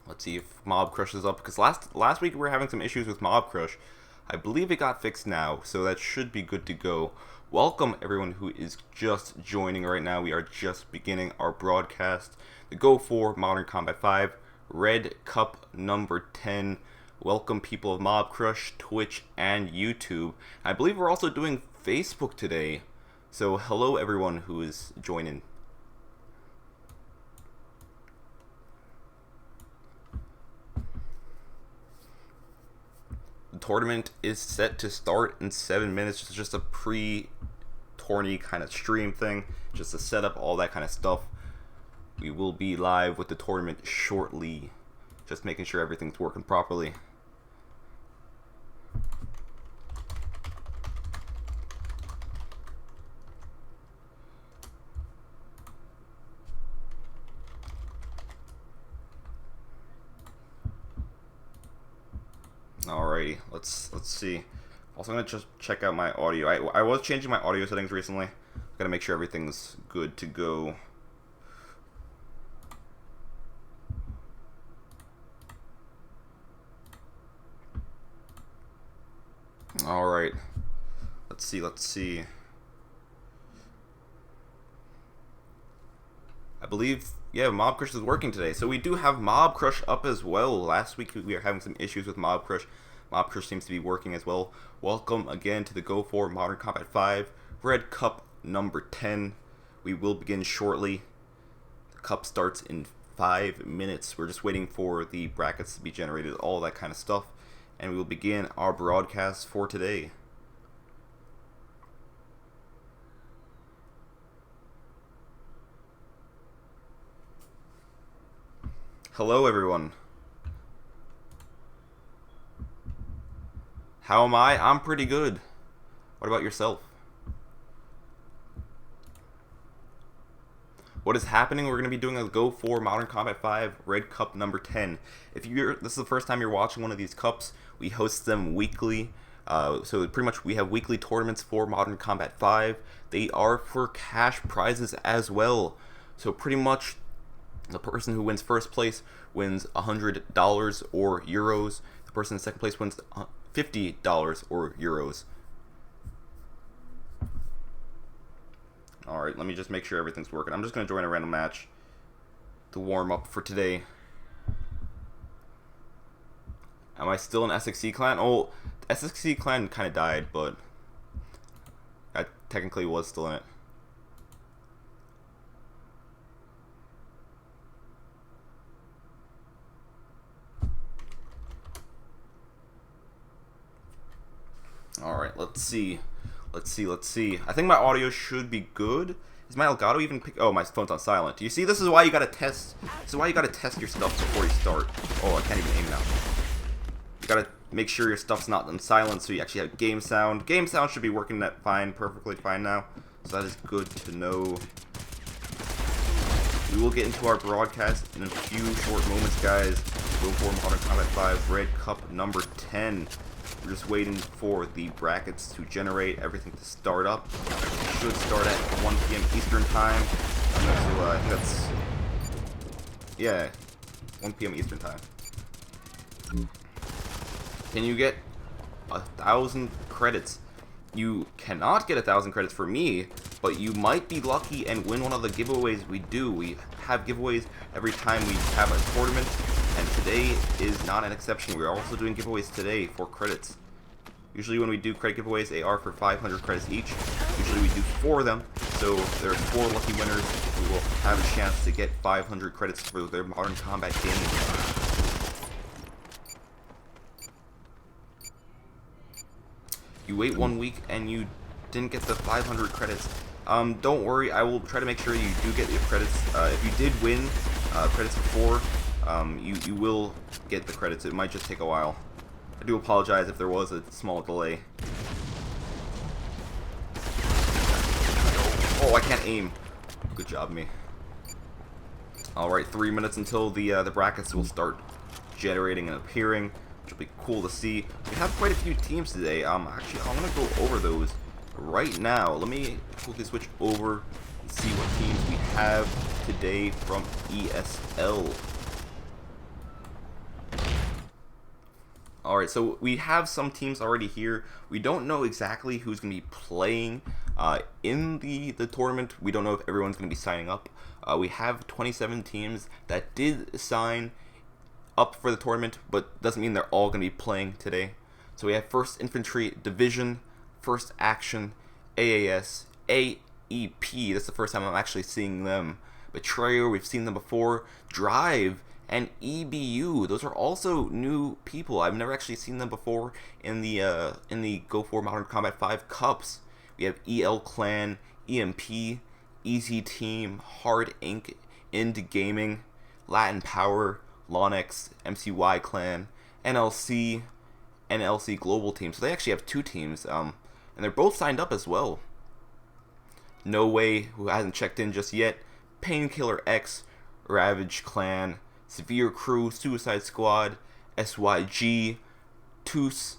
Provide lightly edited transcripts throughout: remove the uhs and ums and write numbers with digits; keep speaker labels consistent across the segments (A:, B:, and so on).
A: Let's see if Mob Crush is up, because last week we were having some issues with Mob Crush. I believe it got fixed now, so that should be good to go. Welcome everyone who is just joining right now. We are just beginning our broadcast. The Go4 Modern Combat 5 Red Cup number 10. Welcome people of Mob Crush, Twitch, and YouTube. I believe we're also doing Facebook today. So hello everyone who is joining. The tournament is set to start in 7 minutes. It's just a pre-tourney kind of stream thing, just to set up all that kind of stuff. We will be live with the tournament shortly, just making sure everything's working properly. Alrighty, let's see. Also, I'm gonna just check out my audio. I was changing my audio settings recently. Gotta make sure everything's good to go. Alright. Let's see. I believe, yeah, Mob Crush is working today. So we do have Mob Crush up as well. Last week we were having some issues with Mob Crush. Mob Crush seems to be working as well. Welcome again to the Go4 Modern Combat 5 Red Cup number 10. We will begin shortly. The cup starts in 5 minutes. We're just waiting for the brackets to be generated, all that kind of stuff. And we will begin our broadcast for today. Hello everyone. How am I? I'm pretty good. What about yourself? What is happening? We're going to be doing a Go4 Modern Combat 5 Red Cup number 10. If this is the first time you're watching one of these cups, we host them weekly. So pretty much we have weekly tournaments for Modern Combat 5. They are for cash prizes as well. So pretty much the person who wins first place wins $100 or euros. The person in second place wins $50 or euros. Alright, let me just make sure everything's working. I'm just going to join a random match to warm up for today. Am I still in SXC clan? Oh, SXC clan kind of died, but I technically was still in it. Alright, let's see. I think my audio should be good. Is my Elgato even pick? Oh, my phone's on silent. Do you see? This is why you gotta test. This is why you gotta test your stuff before you start. Oh, I can't even aim now. You gotta make sure your stuff's not on silent, so you actually have game sound. Game sound should be working perfectly fine now. So that is good to know. We will get into our broadcast in a few short moments, guys. Go4 Modern Combat 5 Red Cup number 10. We're just waiting for the brackets to generate, everything to start up. It should start at 1 p.m. Eastern time. I think that's, yeah, 1 p.m. Eastern time. Can you get 1,000 credits? You cannot get 1,000 credits for me, but you might be lucky and win one of the giveaways we do. We have giveaways every time we have a tournament, and today is not an exception. We're also doing giveaways today for credits. Usually when we do credit giveaways, they are for 500 credits each. Usually we do 4 of them, so there are 4 lucky winners who will have a chance to get 500 credits for their Modern Combat game. You wait 1 week and you didn't get the 500 credits. Don't worry, I will try to make sure you do get your credits. If you did win credits before, you will get the credits. It might just take a while. I do apologize if there was a small delay. Oh, I can't aim. Good job, me. Alright, 3 minutes until the brackets will start generating and appearing, which will be cool to see. We have quite a few teams today. Actually, I want to go over those right now. Let me quickly switch over and see what teams we have today from ESL. Alright, so we have some teams already here. We don't know exactly who's going to be playing in the tournament. We don't know if everyone's going to be signing up. We have 27 teams that did sign up for the tournament, but doesn't mean they're all going to be playing today. So we have 1st Infantry Division, 1st Action, AAS, AEP. That's the first time I'm actually seeing them. Betrayer, we've seen them before. Drive, and EBU. Those are also new people. I've never actually seen them before in the Go4 Modern Combat 5 Cups. We have EL Clan, EMP, Easy Team, Hard Inc., Ind Gaming, Latin Power, Lonex, MCY Clan, NLC, NLC Global Team. So they actually have 2 teams, and they're both signed up as well. No Way, who hasn't checked in just yet, Painkiller X, Ravage Clan, Severe Crew, Suicide Squad, SYG, Toos,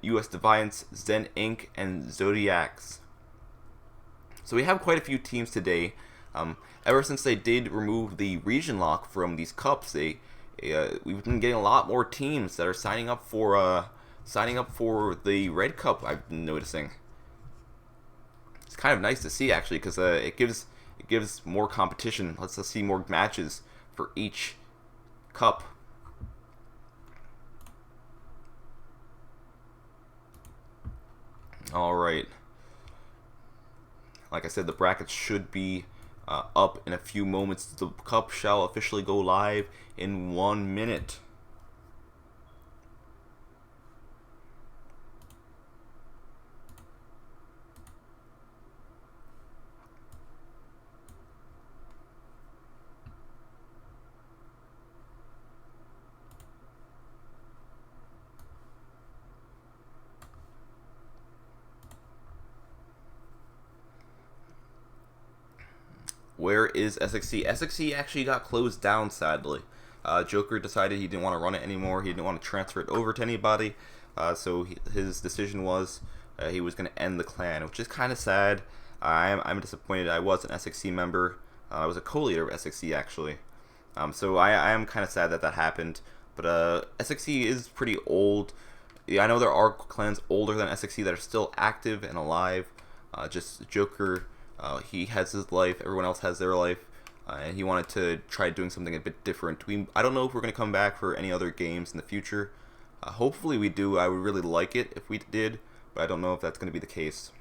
A: US Defiance, Zen Inc., and Zodiacs. So we have quite a few teams today. Ever since they did remove the region lock from these cups, we've been getting a lot more teams that are signing up for the Red Cup. I've been noticing. It's kind of nice to see actually, because it gives more competition. Lets us see more matches for each cup. Alright. Like I said, the brackets should be up in a few moments. The cup shall officially go live in 1 minute. Where is SXC? SXC actually got closed down, sadly. Joker decided he didn't want to run it anymore. He didn't want to transfer it over to anybody. So his decision was he was going to end the clan, which is kind of sad. I'm disappointed. I was an SXC member. I was a co-leader of SXC, actually. So I am kind of sad that happened. But SXC is pretty old. Yeah, I know there are clans older than SXC that are still active and alive. Just Joker... he has his life, everyone else has their life, and he wanted to try doing something a bit different. I don't know if we're going to come back for any other games in the future. Hopefully we do. I would really like it if we did, but I don't know if that's going to be the case.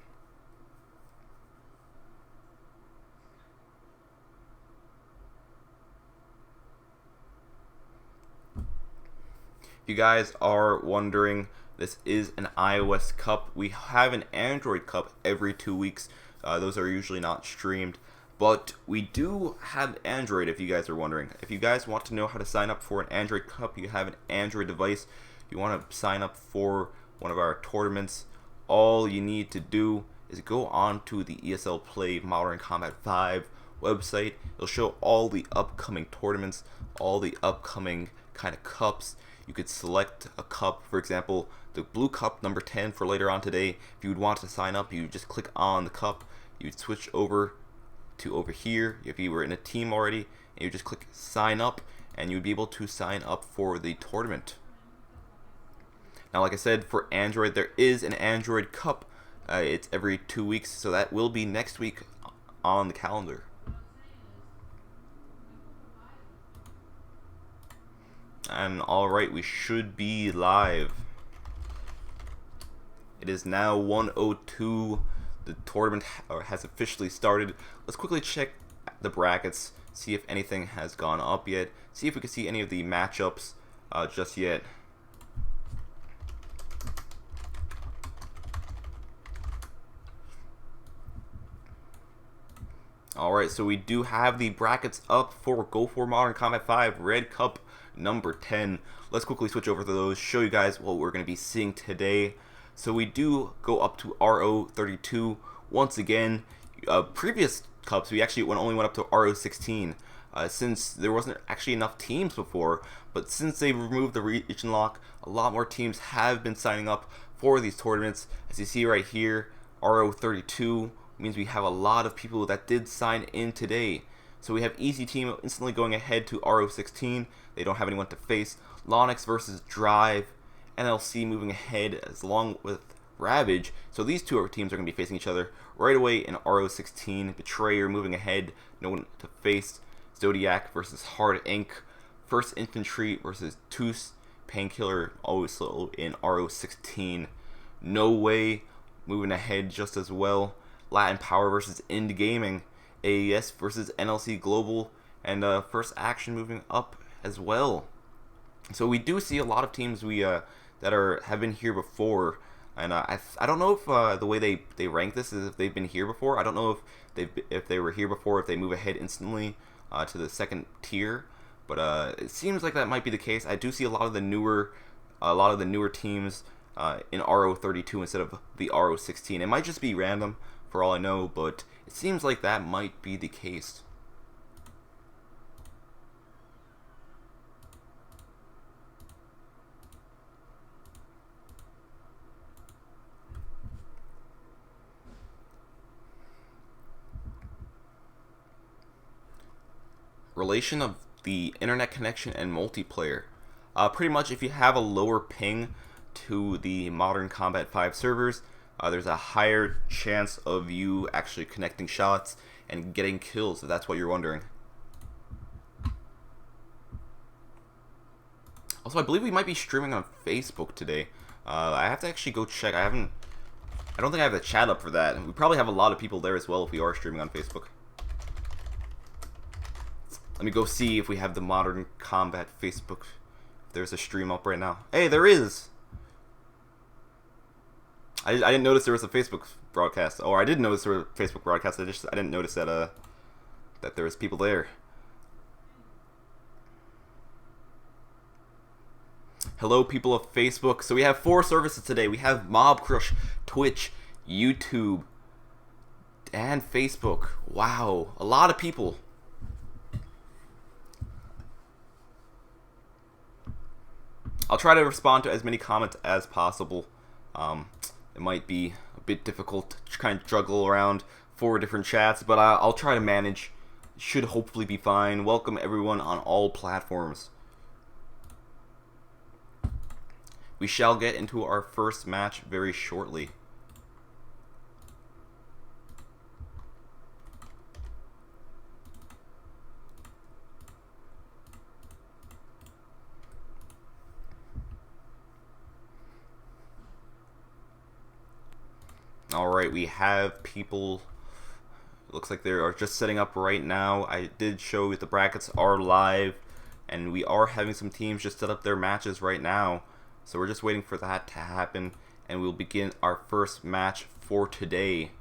A: If you guys are wondering, this is an iOS Cup. We have an Android Cup every 2 weeks. Those are usually not streamed, but we do have Android, if you guys are wondering. If you guys want to know how to sign up for an Android Cup, you have an Android device, you want to sign up for one of our tournaments, all you need to do is go on to the ESL Play Modern Combat 5 website. It'll show all the upcoming tournaments, all the upcoming kind of cups. You could select a cup, for example, the blue cup number 10 for later on today. If you would want to sign up, you just click on the cup. You'd switch over to over here if you were in a team already, and you just click sign up, and you'd be able to sign up for the tournament. Now, like I said, for Android, there is an Android Cup. It's every 2 weeks, so that will be next week on the calendar. And alright, we should be live. It is now 1:02. The tournament has officially started. Let's quickly check the brackets, see if anything has gone up yet, see if we can see any of the matchups just yet. Alright, so we do have the brackets up for Go4 Modern Combat 5 Red Cup number 10. Let's quickly switch over to those, show you guys what we're going to be seeing today. So we do go up to RO32 once again. Previous cups we actually only went up to RO16 since there wasn't actually enough teams before, but since they removed the region lock, a lot more teams have been signing up for these tournaments. As you see right here, RO32 means we have a lot of people that did sign in today. So we have Easy Team instantly going ahead to RO16. They don't have anyone to face. Lonex versus Drive, NLC moving ahead as along with Ravage. So these two teams are going to be facing each other right away in RO16. Betrayer moving ahead, no one to face. Zodiac versus Hard Ink. First Infantry versus Toos. Painkiller also in RO16. No Way moving ahead just as well. Latin Power versus Ind Gaming. AES versus NLC Global. And First Action moving up as well. So we do see a lot of teams that have been here before. And I don't know if the way they rank this is if they've been here before. I don't know if they were here before, if they move ahead instantly to the second tier. But it seems like that might be the case. I do see a lot of the newer teams in RO32 instead of the RO16. It might just be random for all I know, but it seems like that might be the case. Relation of the internet connection and multiplayer. Pretty much if you have a lower ping to the Modern Combat 5 servers, there's a higher chance of you actually connecting shots and getting kills, if that's what you're wondering. Also, I believe we might be streaming on Facebook today. I have to actually go check. I don't think I have the chat up for that. We probably have a lot of people there as well if we are streaming on Facebook. Let me go see if we have the Modern Combat Facebook. If there's a stream up right now. Hey, there is! I didn't notice there was a Facebook broadcast. Or I did notice there was a Facebook broadcast. I didn't notice that there was people there. Hello, people of Facebook. So we have 4 services today. We have Mob Crush, Twitch, YouTube, and Facebook. Wow, a lot of people. I'll try to respond to as many comments as possible. It might be a bit difficult to kind of juggle around 4 different chats, but I'll try to manage. It should hopefully be fine. Welcome everyone on all platforms. We shall get into our first match very shortly. Alright, we have people. Looks like they are just setting up right now. I did show the brackets are live, and we are having some teams just set up their matches right now. So we're just waiting for that to happen, and we'll begin our first match for today.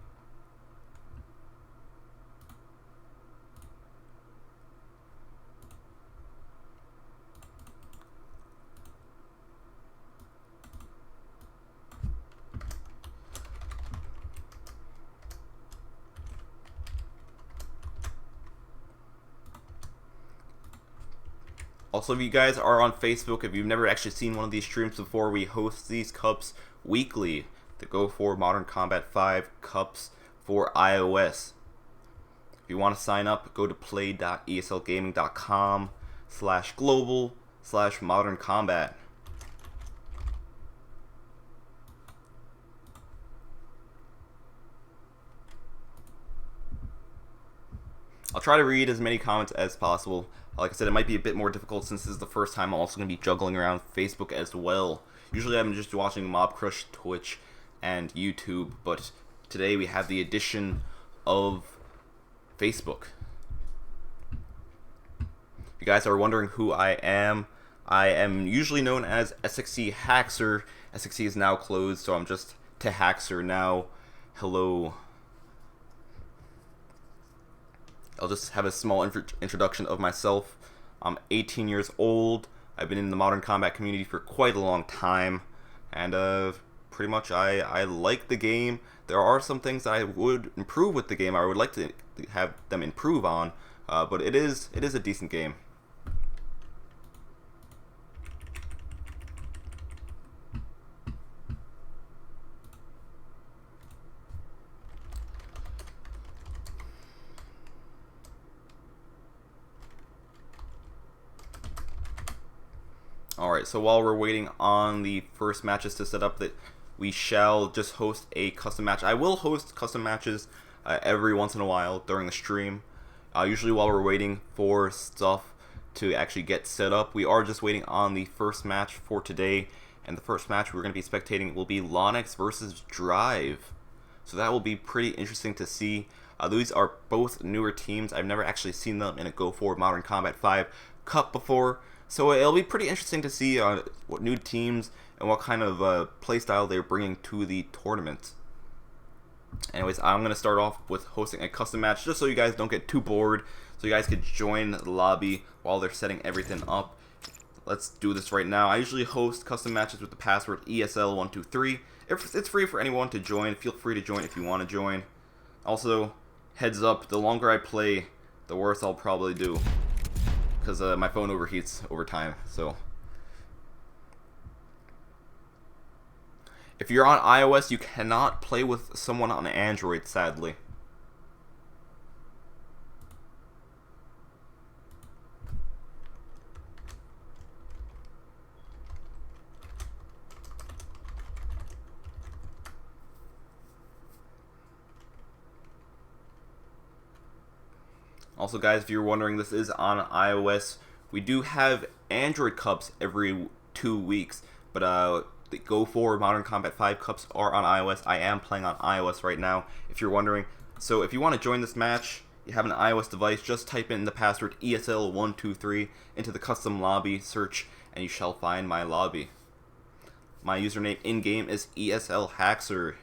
A: Also, if you guys are on Facebook, if you've never actually seen one of these streams before, we host these cups weekly. The GO4 Modern Combat 5 cups for iOS. If you want to sign up, go to play.eslgaming.com/global/modern combat. I'll try to read as many comments as possible. Like I said, it might be a bit more difficult since this is the first time I'm also going to be juggling around Facebook as well. Usually I'm just watching Mob Crush, Twitch, and YouTube, but today we have the addition of Facebook. If you guys are wondering who I am usually known as SXC Haxer. SXC is now closed, so I'm just to Haxer now. Hello. I'll just have a small introduction of myself. I'm 18 years old. I've been in the Modern Combat community for quite a long time, and pretty much I like the game. There are some things that I would improve with the game. I would like to have them improve on, but it is a decent game. Alright, so while we're waiting on the first matches to set up, that we shall just host a custom match. I will host custom matches every once in a while during the stream. Usually while we're waiting for stuff to actually get set up. We are just waiting on the first match for today, and the first match we're going to be spectating will be Lonix versus Drive. So that will be pretty interesting to see. These are both newer teams. I've never actually seen them in a GO4 Modern Combat 5 Cup before. So it'll be pretty interesting to see what new teams and what kind of playstyle they're bringing to the tournament. Anyways, I'm going to start off with hosting a custom match just so you guys don't get too bored. So you guys could join the lobby while they're setting everything up. Let's do this right now. I usually host custom matches with the password ESL123. It's free for anyone to join. Feel free to join if you want to join. Also, heads up, the longer I play, the worse I'll probably do. Because my phone overheats over time. So if you're on iOS, you cannot play with someone on Android, sadly. Also, guys, if you're wondering, this is on iOS. We do have Android Cups every 2 weeks, but the GO4 Modern Combat 5 Cups are on iOS. I am playing on iOS right now, if you're wondering. So if you want to join this match, you have an iOS device, just type in the password ESL123 into the custom lobby search, and you shall find my lobby. My username in-game is ESLHaxer.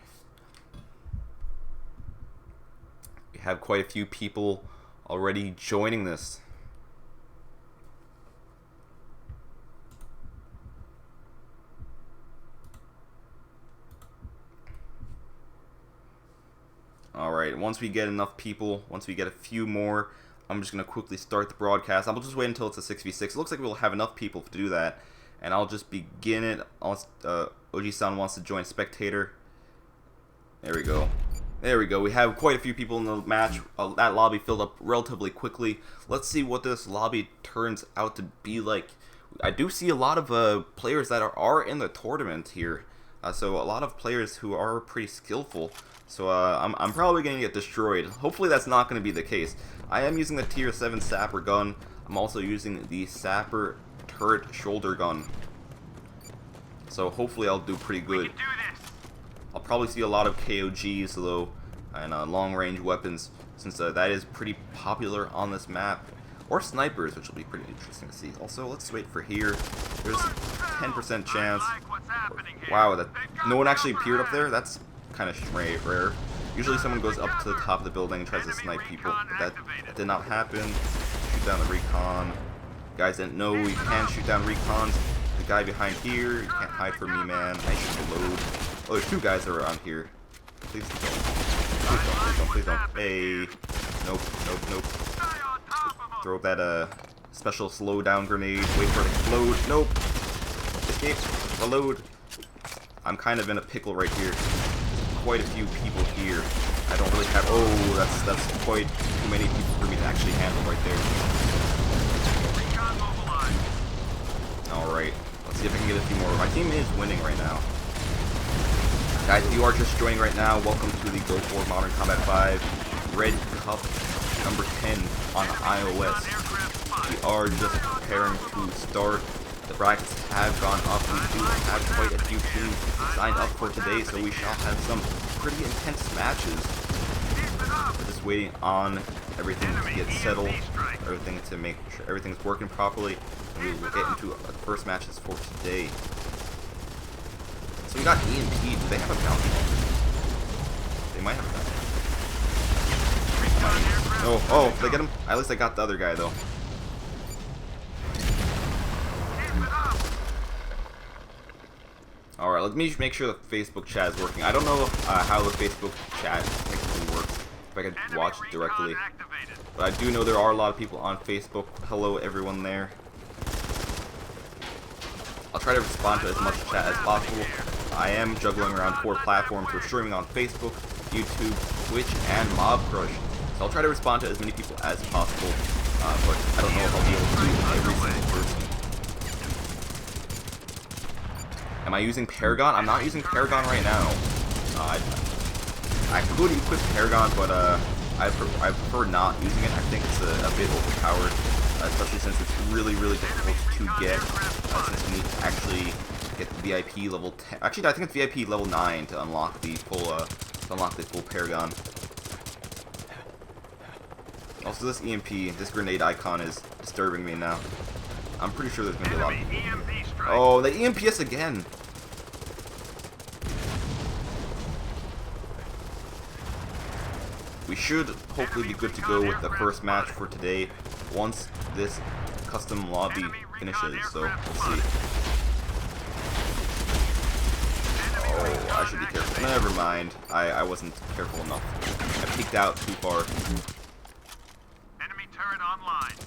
A: We have quite a few people already joining this. Alright, once we get enough people, once we get a few more, I'm just going to quickly start the broadcast. I'll just wait until it's a 6v6. It looks like we'll have enough people to do that. And I'll just begin it. Oji-san wants to join spectator. There we go. There we go. We have quite a few people in the match. That lobby filled up relatively quickly. Let's see what this lobby turns out to be like. I do see a lot of players that are in the tournament here. So a lot of players who are pretty skillful. So I'm probably going to get destroyed. Hopefully that's not going to be the case. I am using the tier 7 sapper gun. I'm also using the sapper turret shoulder gun. So hopefully I'll do pretty good. I'll probably see a lot of KOGs though, and long-range weapons, since that is pretty popular on this map. Or snipers, which will be pretty interesting to see. Also, let's wait for here. There's a 10% chance. Wow, that no one actually appeared up there? That's kind of rare. Usually someone goes up to the top of the building and tries to snipe people, but that did not happen. Shoot down the recon. You guys didn't know you can shoot down recons. The guy behind here, you can't hide from me, man. I should load. Oh, there's 2 guys that are on here. Please don't. Please don't. Hey. Nope. Throw that special slowdown grenade. Wait for it to explode. Nope. Escape. Reload. I'm kind of in a pickle right here. Quite a few people here. I don't really have. Oh, that's quite too many people for me to actually handle right there. All right. Let's see if I can get a few more. My team is winning right now. Guys, if you are just joining right now, welcome to the GO4 Modern Combat 5 Red Cup number 10 on iOS. We are just preparing to start. The brackets have gone up. We do have quite a few teams signed up for today, so we shall have some pretty intense matches. We're just waiting on everything to get settled, everything to make sure everything's working properly, and we will get into the first matches for today. So we got EMP. Do they have a bounty? They might have a bounty. Oh, they get him? At least I got the other guy, though. Alright, let me make sure the Facebook chat is working. I don't know how the Facebook chat technically works, if I could watch it directly. But I do know there are a lot of people on Facebook. Hello, everyone there. I'll try to respond to as much chat as possible. I am juggling around 4 platforms. We're streaming on Facebook, YouTube, Twitch, and Mobcrush. So I'll try to respond to as many people as possible, but I don't know if I'll be able to do every single person. Am I using Paragon? I'm not using Paragon right now. I could equip Paragon, but I prefer not using it. I think it's a bit overpowered, especially since it's really difficult to get. Since you need to actually get the VIP level 10. Actually, I think it's VIP level 9 to unlock the full Paragon. Also, this EMP, this grenade icon is disturbing me now. I'm pretty sure there's gonna be a lot of people. Oh, the EMPs again! We should hopefully be good to go with the first match for today once this custom lobby finishes, so let's see. Oh, I should be careful. Never mind. I wasn't careful enough. I peeked out too far.
B: Enemy turret online.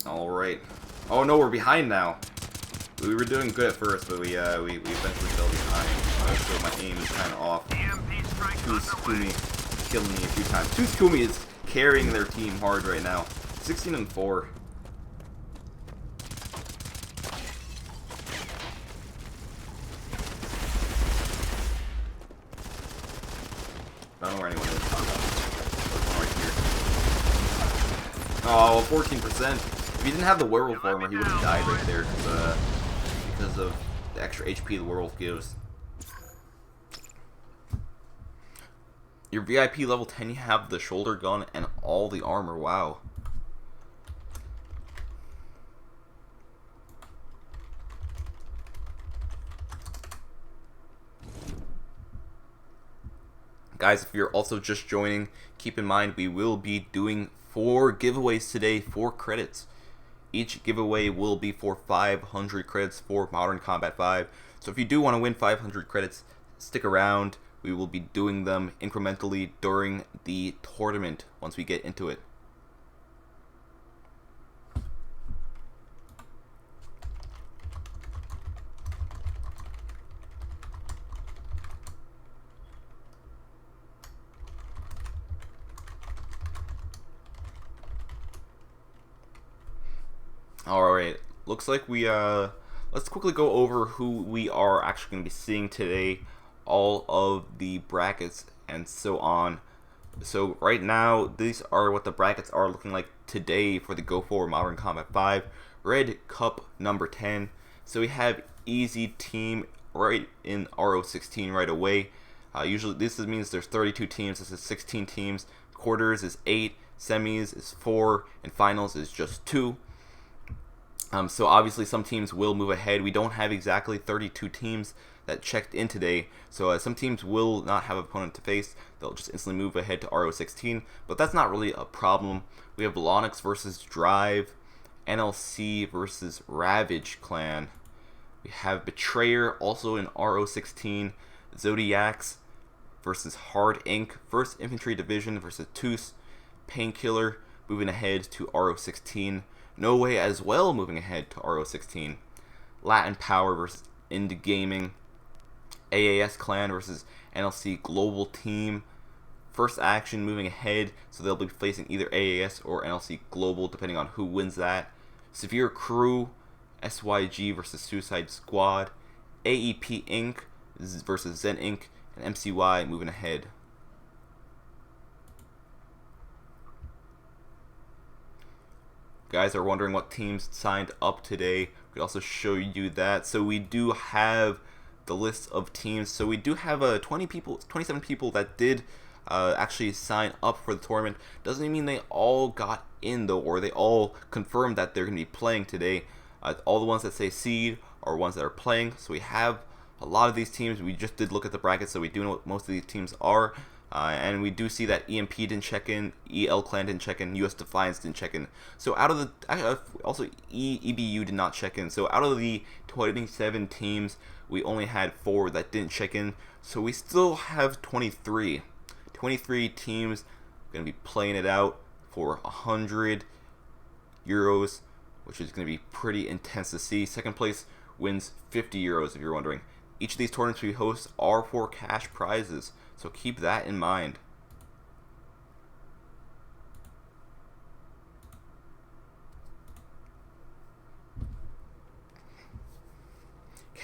A: Alright. Oh no, we're behind now. We were doing good at first, but we eventually fell behind. So my aim is kind of off. Kumi killing me a few times. Kumi is carrying their team hard right now. 16-4. I don't know where anyone is. Right here. Oh, 14%. If he didn't have the werewolf armor, he would have died right there because of the extra HP the werewolf gives. Your VIP level 10, you have the shoulder gun and all the armor. Wow. Guys, if you're also just joining, keep in mind we will be doing 4 giveaways today, 4 credits. Each giveaway will be for 500 credits for Modern Combat 5. So if you do want to win 500 credits, stick around. We will be doing them incrementally during the tournament once we get into it. Alright, looks like we, let's quickly go over who we are actually going to be seeing today, all of the brackets and so on. So right now, these are what the brackets are looking like today for the GO4 Modern Combat 5 Red Cup number 10. So we have easy team right in RO16 right away. Usually this means there's 32 teams, this is 16 teams, quarters is 8, semis is 4, and finals is just 2. So obviously some teams will move ahead. We don't have exactly 32 teams that checked in today, so some teams will not have an opponent to face. They'll just instantly move ahead to RO16, but that's not really a problem. We have Lonix versus Drive, NLC versus Ravage Clan. We have Betrayer also in RO16, Zodiacs versus Hard Inc., 1st Infantry Division versus Toos, Painkiller moving ahead to RO16, No Way as well moving ahead to RO16, Latin Power versus Indie Gaming, AAS Clan versus NLC Global Team, First Action moving ahead, so they'll be facing either AAS or NLC Global depending on who wins that, Severe Crew, SYG versus Suicide Squad, AEP Inc. versus Zen Inc., and MCY moving ahead. Guys are wondering what teams signed up today. We could also show you that. So we do have the list of teams. So we do have 27 people that did actually sign up for the tournament. Doesn't mean they all got in though, or they all confirmed that they're going to be playing today. All the ones that say seed are ones that are playing. So we have a lot of these teams. We just did look at the brackets, so we do know what most of these teams are. And we do see that EMP didn't check in, EL Clan didn't check in, US Defiance didn't check in. So out of the, also EBU did not check in. So out of the 27 teams, we only had 4 that didn't check in. So we still have 23 teams going to be playing it out for 100 euros, which is going to be pretty intense to see. Second place wins 50 euros if you're wondering. Each of these tournaments we host are for cash prizes, so keep that in mind.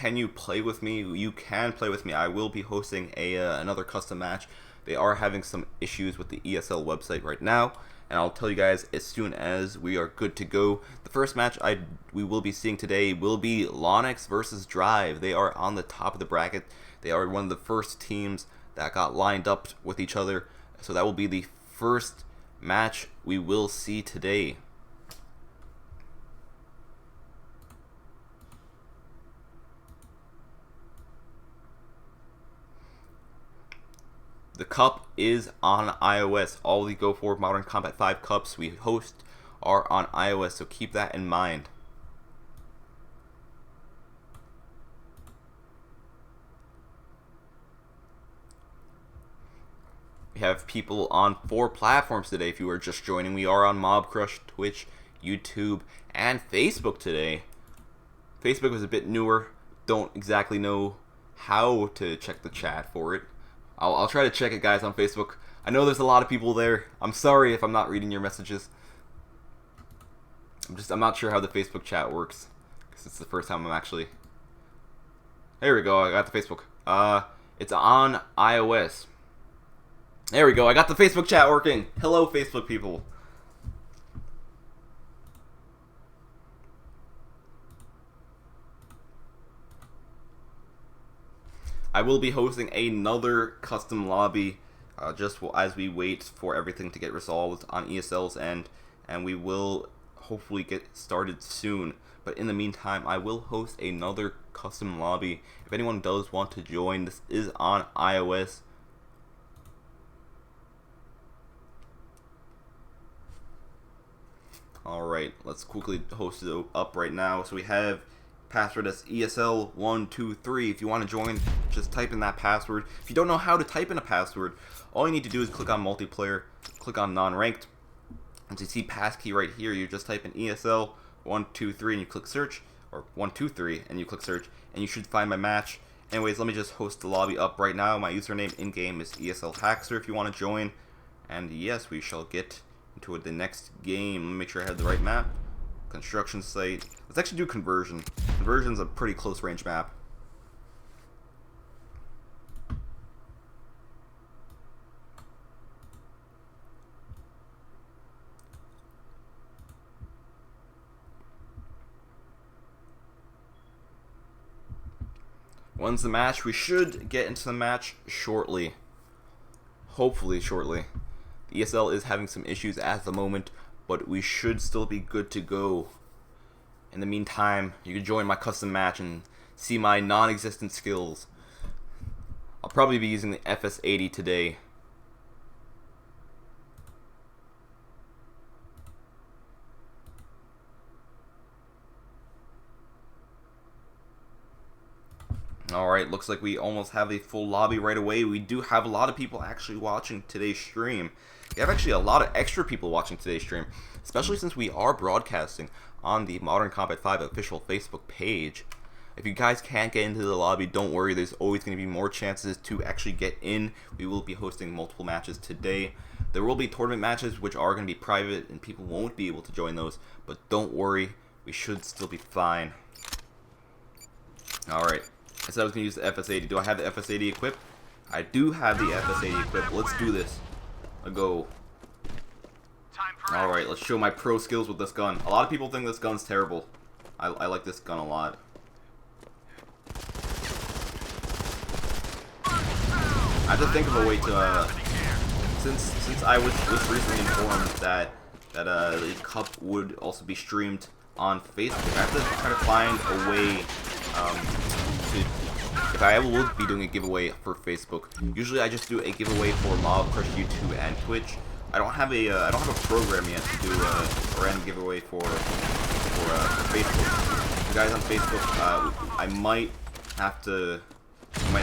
A: can you play with me? You can play with me. I will be hosting another custom match. They are having some issues with the ESL website right now, and I'll tell you guys as soon as we are good to go. The first match we will be seeing today will be Lonix versus Drive. They are on the top of the bracket. They are one of the first teams that got lined up with each other, so that will be the first match we will see today. The cup is on iOS. All the Go4 Modern Combat 5 cups we host are on iOS, so keep that in mind. We have people on 4 platforms today. If you are just joining, we are on MobCrush, Twitch, YouTube, and Facebook today. Facebook is a bit newer. Don't exactly know how to check the chat for it. I'll try to check it, guys, on Facebook. I know there's a lot of people there. I'm sorry if I'm not reading your messages. I'm not sure how the Facebook chat works, because it's the first time I'm actually... There we go, I got the Facebook. It's on iOS. There we go, I got the Facebook chat working. Hello, Facebook people. I will be hosting another custom lobby just as we wait for everything to get resolved on ESL's end, and we will hopefully get started soon. But in the meantime, I will host another custom lobby. If anyone does want to join, this is on iOS. Alright, let's quickly host it up right now. So we have password as ESL123. If you want to join, just type in that password. If you don't know how to type in a password, all you need to do is click on multiplayer, click on non-ranked, and to see passkey right here, you just type in ESL123 and you click search, or 123 and you click search, and you should find my match. Anyways, let me just host the lobby up right now. My username in-game is ESL Hackster if you want to join, and yes, we shall get into the next game. Let me make sure I have the right map. Construction site. Let's actually do conversion. Conversion's a pretty close range map. When's the match? We should get into the match shortly. Hopefully shortly. The ESL is having some issues at the moment, but we should still be good to go. In the meantime, you can join my custom match and see my non-existent skills. I'll probably be using the FS80 today. Alright, looks like we almost have a full lobby right away. We do have a lot of people actually watching today's stream. We have actually a lot of extra people watching today's stream, especially since we are broadcasting on the Modern Combat 5 official Facebook page. If you guys can't get into the lobby, don't worry, there's always going to be more chances to actually get in. We will be hosting multiple matches today. There will be tournament matches which are going to be private and people won't be able to join those, but don't worry, we should still be fine. Alright, I said I was going to use the FS80. Do I have the FS80 equipped? I do have the FS80 equipped. Let's do this. Let's go. Alright, let's show my pro skills with this gun. A lot of people think this gun's terrible. I like this gun a lot. I have to think of a way to, since I was recently informed that the cup would also be streamed on Facebook, I have to try to find a way if I will be doing a giveaway for Facebook. Usually I just do a giveaway for MobCrush, YouTube, and Twitch. I don't have a program yet to do a random giveaway for Facebook. You guys on Facebook, I might have to just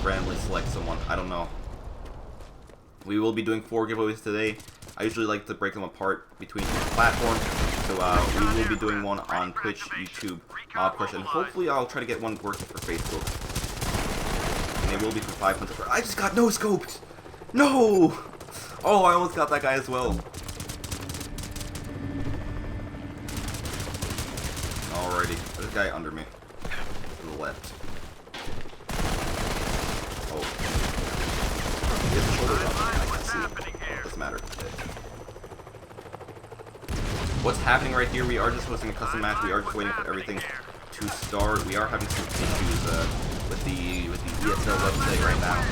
A: randomly select someone. I don't know. We will be doing 4 giveaways today. I usually like to break them apart between each platform. So we will be doing one on Twitch, YouTube, MobCrush, and hopefully I'll try to get one working for Facebook. And they will be for 500. I just got no scoped. No. Oh, I almost got that guy as well. Alrighty, there's a guy under me. the left. Oh. He has a shoulder gun. I can't see it. Oh, it doesn't matter. What's happening right here? We are just hosting a custom match. We are just waiting for everything to start. We are having some issues with the ESL website right now.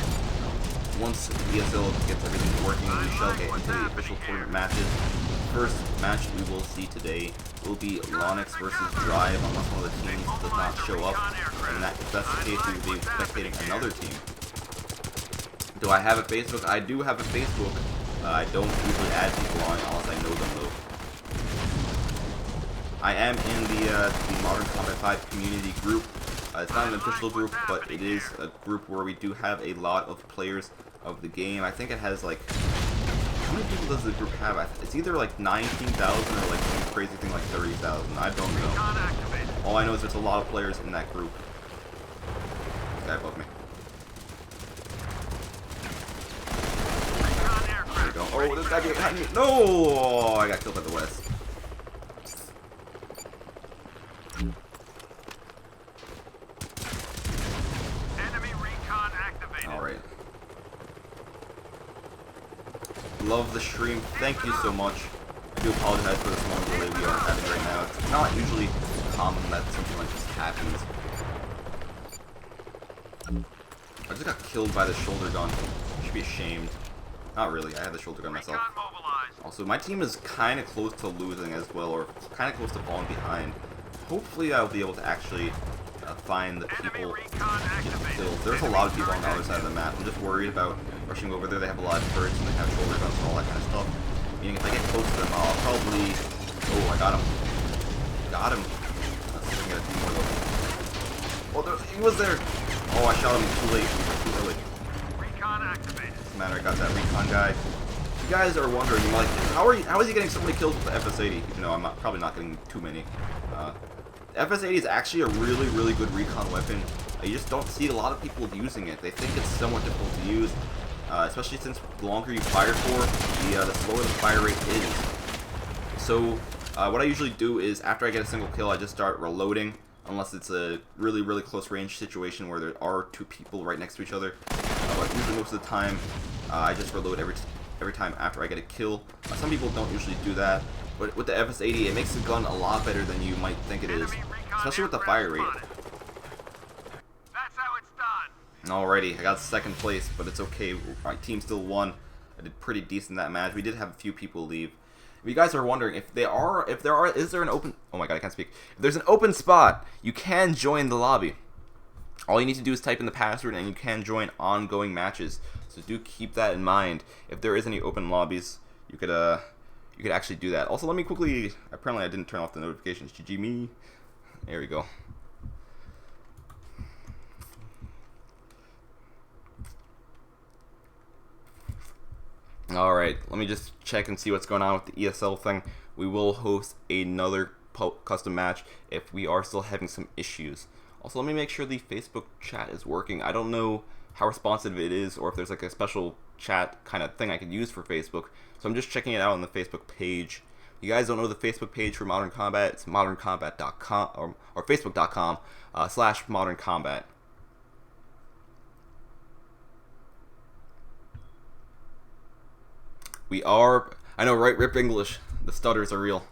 A: Once ESL gets everything working, we shall get into the official tournament matches. First match we will see today will be Lonix versus Drive, unless one of the teams does not show up. And if that's the case, we will be spectating another team. Do I have a Facebook? I do have a Facebook. I don't usually add people on unless I know them though. I am in the Modern Combat 5 community group. It's not an official group, but it is a group where we do have a lot of players of the game. I think it has like, how many people does the group have? It's either like 19,000 or like some crazy thing like 30,000. I don't know. All I know is there's a lot of players in that group. Guy above me. There we go. Oh, this guy behind me. No! I got killed by the West. Alright. Love the stream. Thank you so much. I do apologize for the small delay we are having right now. It's not usually common that something like this happens. I just got killed by the shoulder gun. I should be ashamed. Not really. I had the shoulder gun myself. Also, my team is kind of close to losing as well, or kind of close to falling behind. Hopefully I'll be able to actually find the people get kills. There's a lot of people on the other side of the map. I'm just worried about rushing over there. They have a lot of turrets and they have shoulder guns and all that kind of stuff. Meaning if I get close to them, I'll probably... Oh, I got him. Got him. Let's see if I can get a few more though. Oh, he was there! Oh, I shot him too late. Too early. Recon activated. Doesn't matter, I got that recon guy. You guys are wondering, like, how is he getting so many kills with the FS80? Even though I'm probably not getting too many. The FS80 is actually a really, really good recon weapon. You just don't see a lot of people using it. They think it's somewhat difficult to use, especially since the longer you fire for, the slower the fire rate is. So, what I usually do is, after I get a single kill, I just start reloading, unless it's a really, really close range situation where there are two people right next to each other. But usually most of the time, I just reload every time after I get a kill. Some people don't usually do that. But with the FS80, it makes the gun a lot better than you might think it is, especially with the fire rate.
B: That's how it's done.
A: Alrighty, I got second place, but it's okay. My team still won. I did pretty decent in that match. We did have a few people leave. If you guys are wondering, is there an open? Oh my god, I can't speak. If there's an open spot, you can join the lobby. All you need to do is type in the password, and you can join ongoing matches. So do keep that in mind. If there is any open lobbies, you could actually do that. Also, let me quickly... Apparently, I didn't turn off the notifications. GG me. There we go. Alright, let me just check and see what's going on with the ESL thing. We will host another custom match if we are still having some issues. Also, let me make sure the Facebook chat is working. I don't know how responsive it is, or if there's like a special chat kind of thing I could use for Facebook. So I'm just checking it out on the Facebook page. You guys don't know the Facebook page for Modern Combat? It's moderncombat.com or facebook.com /Modern Combat. We are, I know, right? Rip English. The stutters are real.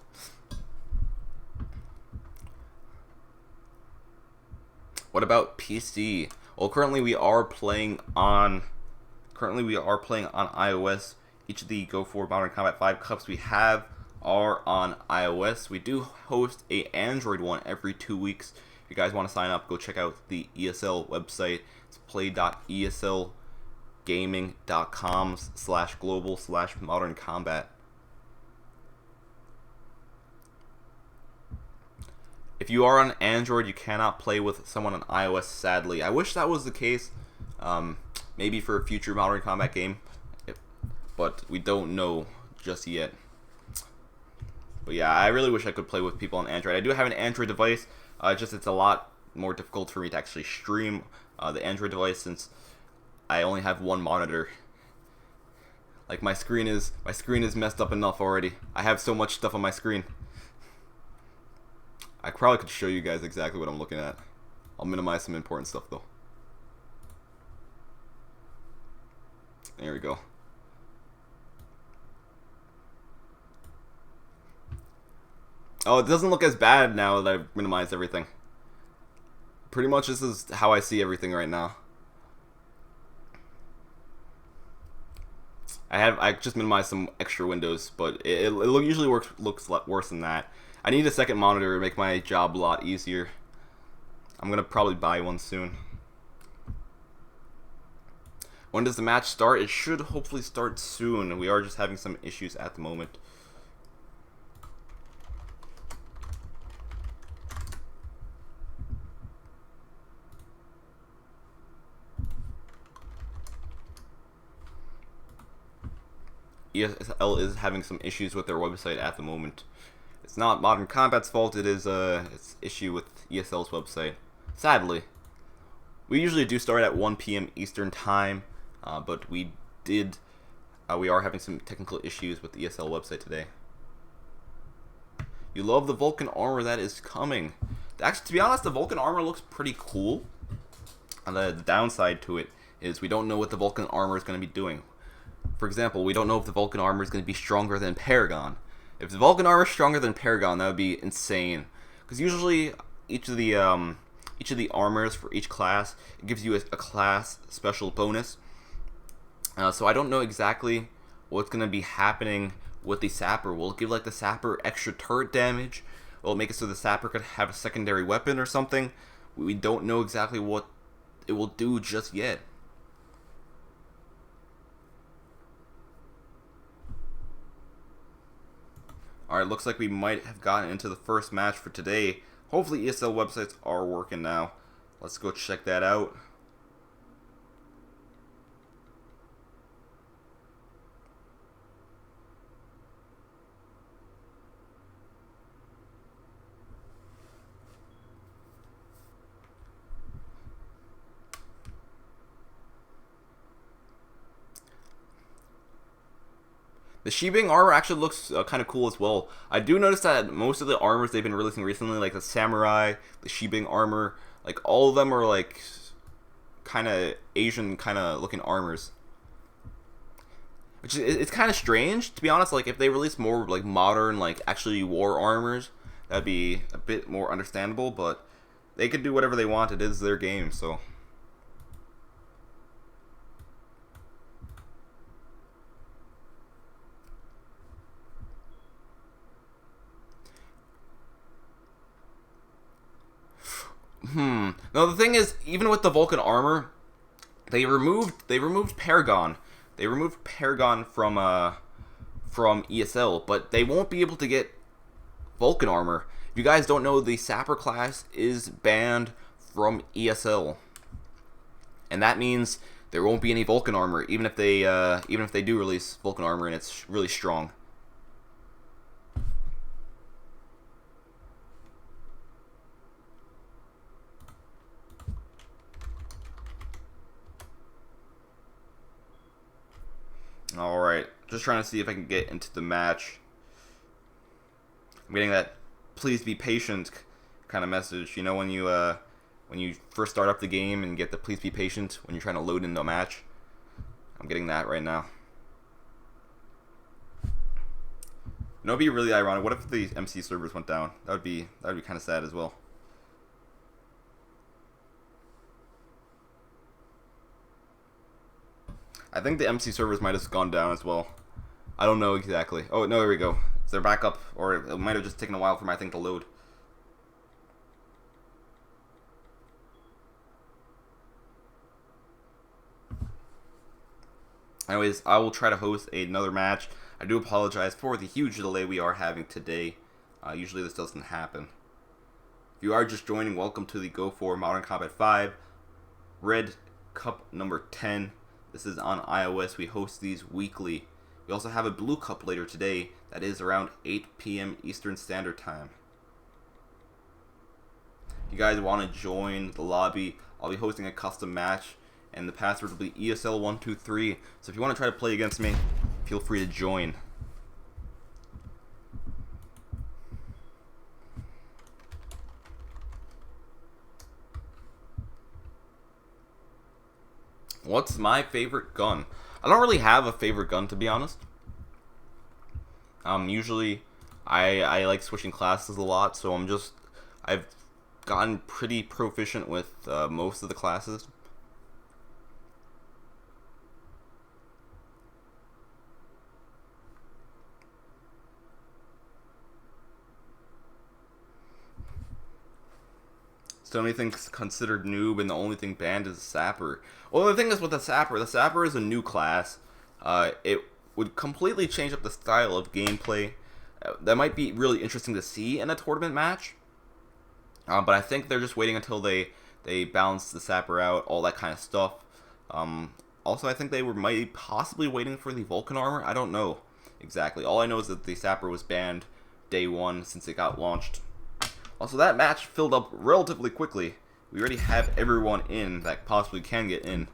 A: What about PC? Well, currently we are playing on iOS. Each of the Go4 Modern Combat 5 cups we have are on iOS. We do host a Android one every 2 weeks. If you guys want to sign up, go check out the ESL website. It's play.eslgaming.com/global/modern combat. If you are on Android, you cannot play with someone on iOS, sadly. I wish that was the case, maybe for a future Modern Combat game, but we don't know just yet. But yeah, I really wish I could play with people on Android. I do have an Android device, just it's a lot more difficult for me to actually stream the Android device since I only have one monitor. Like my screen is messed up enough already. I have so much stuff on my screen. I probably could show you guys exactly what I'm looking at. I'll minimize some important stuff though. There we go. Oh, it doesn't look as bad now that I've minimized everything. Pretty much this is how I see everything right now. I just minimized some extra windows, but it usually looks worse than that. I need a second monitor to make my job a lot easier. I'm gonna probably buy one soon. When does the match start? It should hopefully start soon. We are just having some issues at the moment. ESL is having some issues with their website at the moment. It's not Modern Combat's fault, it is it's issue with ESL's website. Sadly. We usually do start at 1 p.m. Eastern Time, but we are having some technical issues with the ESL website today. You love the Vulcan armor that is coming. Actually, to be honest, the Vulcan armor looks pretty cool. And the downside to it is we don't know what the Vulcan armor is going to be doing. For example, we don't know if the Vulcan armor is going to be stronger than Paragon. If the Vulcan armor is stronger than Paragon, that would be insane. Because usually each of the armors for each class, it gives you a class special bonus. So I don't know exactly what's going to be happening with the Sapper. Will it give like the Sapper extra turret damage? Will it make it so the Sapper could have a secondary weapon or something? We don't know exactly what it will do just yet. Alright, looks like we might have gotten into the first match for today. Hopefully ESL websites are working now. Let's go check that out. The Shebang armor actually looks kind of cool as well. I do notice that most of the armors they've been releasing recently, like the Samurai, the Shebang armor, like all of them are like kind of Asian kind of looking armors. Which is, it's kind of strange, to be honest. Like if they release more like modern, like actually war armors, that'd be a bit more understandable. But they could do whatever they want. It is their game, so. Now the thing is, even with the Vulcan armor, they removed Paragon. They removed Paragon from ESL, but they won't be able to get Vulcan armor. If you guys don't know, the Sapper class is banned from ESL, and that means there won't be any Vulcan armor, even if they do release Vulcan armor and it's really strong. Alright, just trying to see if I can get into the match. I'm getting that please be patient kind of message. You know when you first start up the game and get the please be patient when you're trying to load into a match? I'm getting that right now. You know, it'd be really ironic. What if the MC servers went down? That would be kind of sad as well. I think the MC servers might have gone down as well. I don't know exactly. Oh, no, there we go. Is there backup? Or it might have just taken a while for my thing to load. Anyways, I will try to host another match. I do apologize for the huge delay we are having today. Usually this doesn't happen. If you are just joining, welcome to the Go4 Modern Combat 5 Red Cup number 10. This is on iOS. We host these weekly. We also have a Blue Cup later today. That is around 8 p.m. Eastern Standard Time. If you guys want to join the lobby, I'll be hosting a custom match, and the password will be ESL123. So if you want to try to play against me, feel free to join. What's my favorite gun? I don't really have a favorite gun, to be honest. Usually, I like switching classes a lot, so I've gotten pretty proficient with most of the classes. It's the only thing considered noob, and the only thing banned is Sapper. Well, the thing is with the Sapper is a new class. It would completely change up the style of gameplay. That might be really interesting to see in a tournament match. But I think they're just waiting until they balance the Sapper out, all that kind of stuff. Also, I think they might possibly waiting for the Vulcan armor. I don't know exactly. All I know is that the Sapper was banned day one since it got launched. Also, that match filled up relatively quickly. We already have everyone in that possibly can get in.